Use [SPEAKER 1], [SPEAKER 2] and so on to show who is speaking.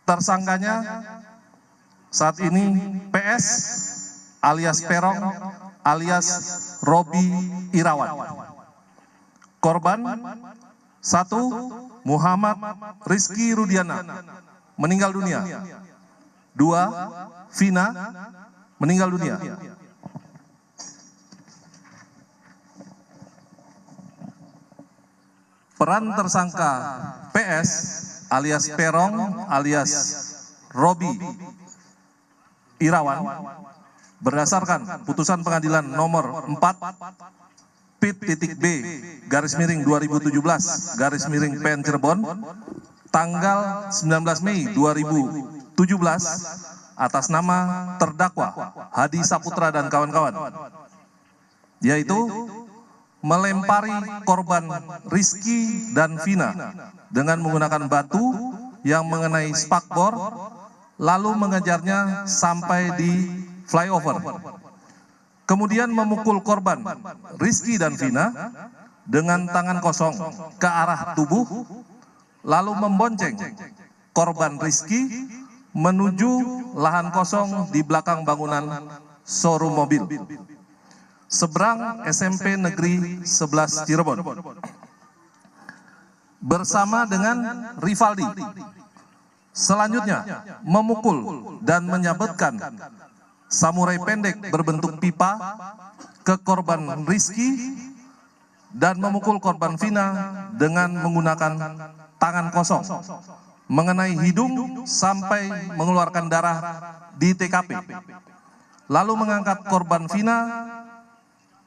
[SPEAKER 1] Tersangkanya saat ini PS alias Perong alias Robi Irawan. Korban 1. Muhammad Rizky Rudiana, meninggal dunia. 2. Vina, meninggal dunia. Peran tersangka PS alias Perong alias Robi Irawan berdasarkan putusan pengadilan nomor 4 Pit.B garis miring 2017 garis miring PN Cirebon tanggal 19 Mei 2017 atas nama terdakwa Hadi Saputra dan kawan-kawan, yaitu melempari korban Rizky dan Vina dengan menggunakan batu yang mengenai spakbor, lalu mengejarnya sampai di flyover. Kemudian memukul korban Rizky dan Vina dengan tangan kosong ke arah tubuh, lalu membonceng korban Rizky menuju lahan kosong di belakang bangunan showroom mobil seberang SMP Negeri 11 Cirebon bersama dengan Rivaldi. Selanjutnya memukul dan menyabetkan samurai pendek berbentuk pipa ke korban Rizky dan memukul korban Vina dengan menggunakan tangan kosong mengenai hidung sampai mengeluarkan darah di TKP. Lalu mengangkat korban Vina